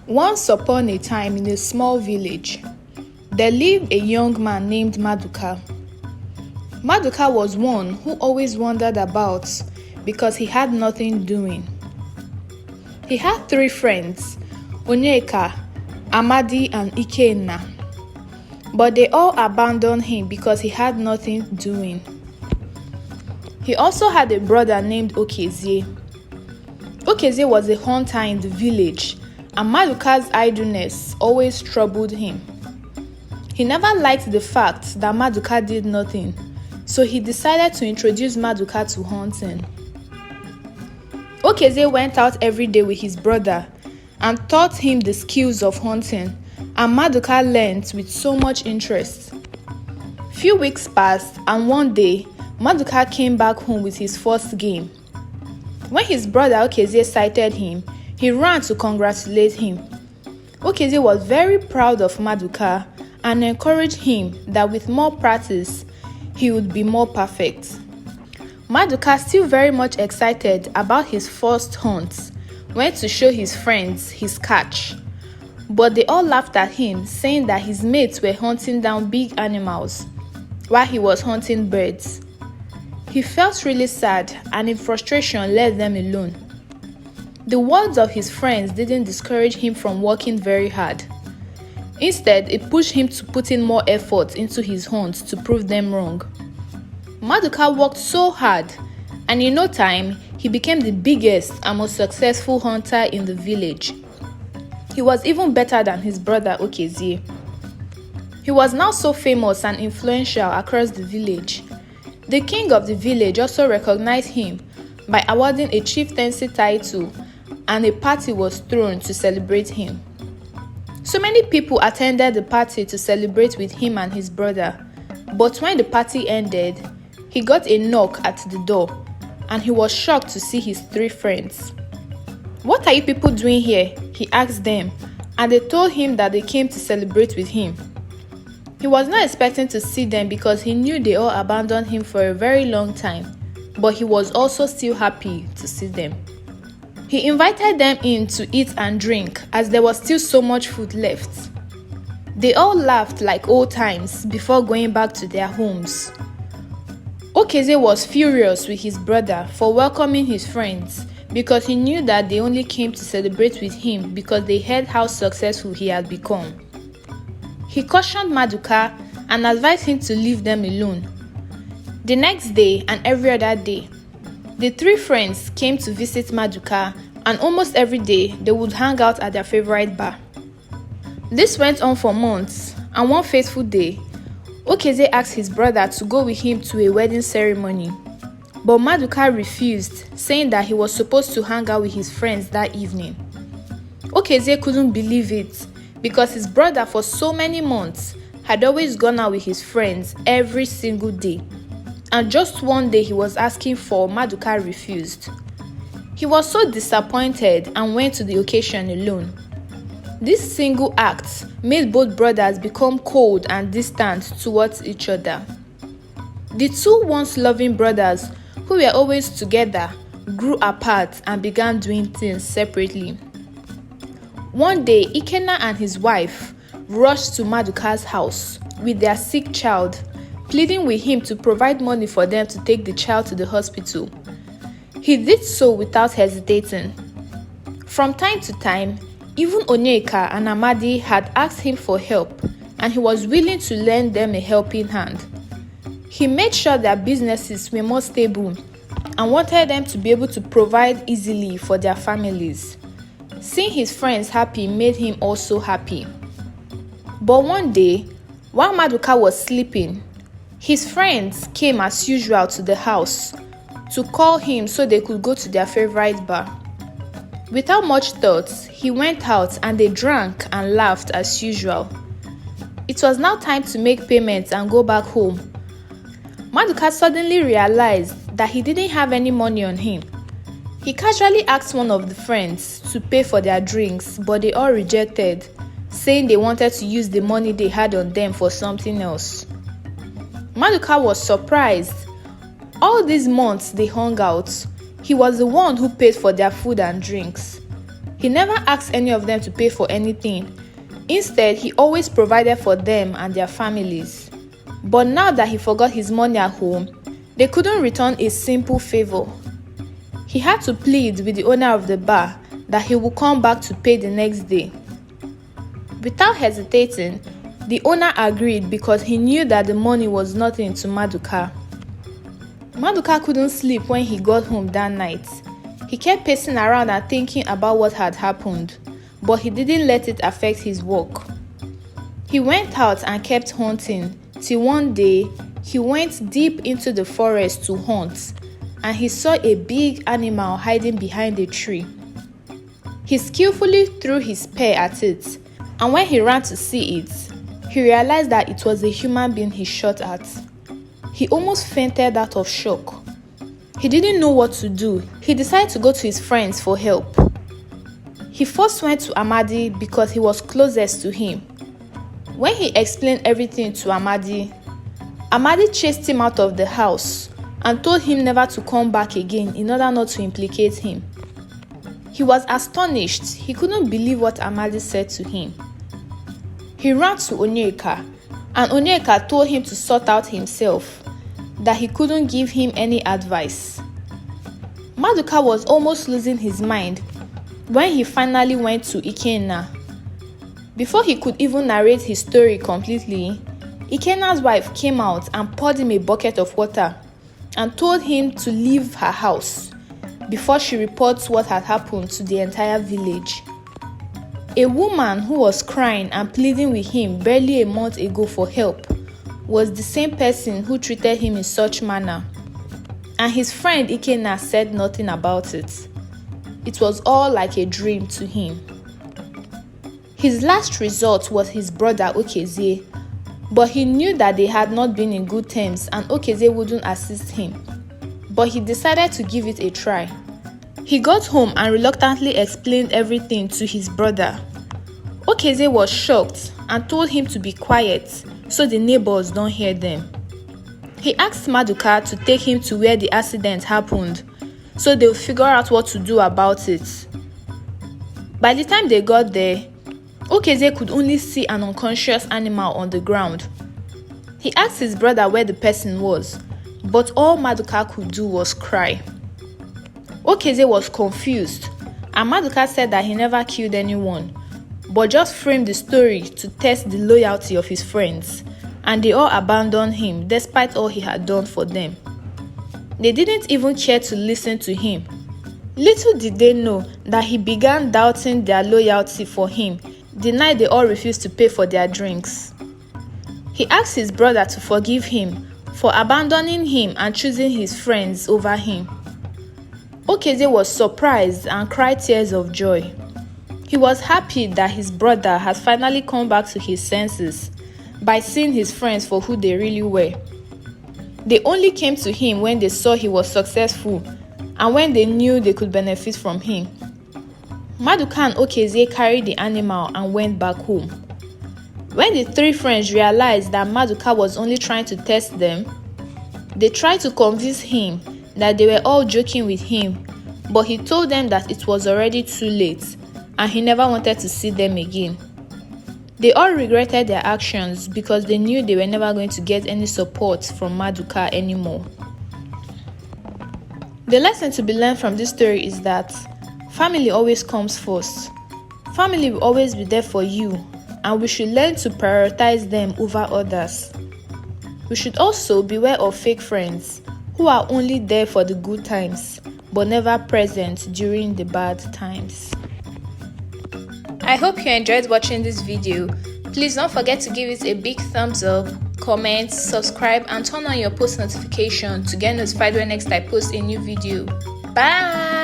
Once upon a time in a small village, there lived a young man named Maduka. Maduka was one who always wandered about because he had nothing doing. He had three friends, Onyeka, Amadi and Ikenna, but they all abandoned him because he had nothing doing. He also had a brother named Okezie. Okezie was a hunter in the village, and Maduka's idleness always troubled him. He never liked the fact that Maduka did nothing, so he decided to introduce Maduka to hunting. Okezie went out every day with his brother and taught him the skills of hunting, and Maduka learned with so much interest. Few weeks passed, and one day, Maduka came back home with his first game. When his brother Okezie sighted him, he ran to congratulate him. Okezie was very proud of Maduka and encouraged him that with more practice, he would be more perfect. Maduka, still very much excited about his first hunt, went to show his friends his catch. But they all laughed at him, saying that his mates were hunting down big animals while he was hunting birds. He felt really sad and in frustration left them alone. The words of his friends didn't discourage him from working very hard. Instead, it pushed him to put in more effort into his hunts to prove them wrong. Maduka worked so hard, and in no time, he became the biggest and most successful hunter in the village. He was even better than his brother Okezie. He was now so famous and influential across the village. The king of the village also recognized him by awarding a chieftaincy title, and a party was thrown to celebrate him. So many people attended the party to celebrate with him and his brother, but when the party ended, he got a knock at the door, and he was shocked to see his three friends. "What are you people doing here?" he asked them, and they told him that they came to celebrate with him. He was not expecting to see them because he knew they all abandoned him for a very long time, but he was also still happy to see them. He invited them in to eat and drink as there was still so much food left. They all laughed like old times before going back to their homes. Okezie was furious with his brother for welcoming his friends because he knew that they only came to celebrate with him because they heard how successful he had become. He cautioned Maduka and advised him to leave them alone. The next day and every other day, the three friends came to visit Maduka, and almost every day they would hang out at their favorite bar. This went on for months, and one fateful day, Okezie asked his brother to go with him to a wedding ceremony, but Maduka refused, saying that he was supposed to hang out with his friends that evening. Okezie couldn't believe it because his brother for so many months had always gone out with his friends every single day, and just one day he was asking for, Maduka refused. He was so disappointed and went to the occasion alone. This single act made both brothers become cold and distant towards each other. The two once loving brothers, who were always together, grew apart and began doing things separately. One day, Ikenna and his wife rushed to Maduka's house with their sick child, pleading with him to provide money for them to take the child to the hospital. He did so without hesitating. From time to time, even Onyeka and Amadi had asked him for help, and he was willing to lend them a helping hand. He made sure their businesses were more stable and wanted them to be able to provide easily for their families. Seeing his friends happy made him also happy. But one day, while Maduka was sleeping, his friends came as usual to the house to call him so they could go to their favorite bar. Without much thought, he went out and they drank and laughed as usual. It was now time to make payments and go back home. Maduka suddenly realized that he didn't have any money on him. He casually asked one of the friends to pay for their drinks, but they all rejected, saying they wanted to use the money they had on them for something else. Maduka was surprised. All these months they hung out, he was the one who paid for their food and drinks. He never asked any of them to pay for anything. Instead, he always provided for them and their families. But now that he forgot his money at home, they couldn't return a simple favor. He had to plead with the owner of the bar that he would come back to pay the next day. Without hesitating, the owner agreed because he knew that the money was nothing to Maduka. Maduka couldn't sleep when he got home that night. He kept pacing around and thinking about what had happened, but he didn't let it affect his work. He went out and kept hunting till one day he went deep into the forest to hunt, and he saw a big animal hiding behind a tree. He skillfully threw his spear at it, and when he ran to see it, he realized that it was a human being he shot at. He almost fainted out of shock. He didn't know what to do. He decided to go to his friends for help. He first went to Amadi because he was closest to him. When he explained everything to Amadi chased him out of the house and told him never to come back again in order not to implicate him. He was astonished. He couldn't believe what Amadi said to him. He ran to Onyeka, and Onyeka told him to sort out himself, that he couldn't give him any advice. Maduka was almost losing his mind when he finally went to Ikenna. Before he could even narrate his story completely, Ikenna's wife came out and poured him a bucket of water and told him to leave her house before she reports what had happened to the entire village. A woman who was crying and pleading with him barely a month ago for help was the same person who treated him in such manner, and his friend Ikenna said nothing about it. It was all like a dream to him. His last resort was his brother Okezie, but he knew that they had not been in good terms and Okezie wouldn't assist him. But he decided to give it a try. He got home and reluctantly explained everything to his brother. Okezie was shocked and told him to be quiet so the neighbors don't hear them. He asked Maduka to take him to where the accident happened so they'll figure out what to do about it. By the time they got there, Okezie could only see an unconscious animal on the ground. He asked his brother where the person was, but all Maduka could do was cry. Okezie was confused, and Maduka said that he never killed anyone, but just framed the story to test the loyalty of his friends, and they all abandoned him despite all he had done for them. They didn't even care to listen to him. Little did they know that he began doubting their loyalty for him the night they all refused to pay for their drinks. He asked his brother to forgive him for abandoning him and choosing his friends over him. Okezie was surprised and cried tears of joy. He was happy that his brother has finally come back to his senses by seeing his friends for who they really were. They only came to him when they saw he was successful and when they knew they could benefit from him. Maduka and Okezie carried the animal and went back home. When the three friends realized that Maduka was only trying to test them, they tried to convince him that they were all joking with him, but he told them that it was already too late and he never wanted to see them again. They all regretted their actions because they knew they were never going to get any support from Maduka anymore. The lesson to be learned from this story is that family always comes first. Family will always be there for you, and we should learn to prioritize them over others. We should also beware of fake friends who are only there for the good times but never present during the bad times. I hope you enjoyed watching this video. Please don't forget to give it a big thumbs up, comment, subscribe, and turn on your post notification to get notified when next I post a new video. Bye!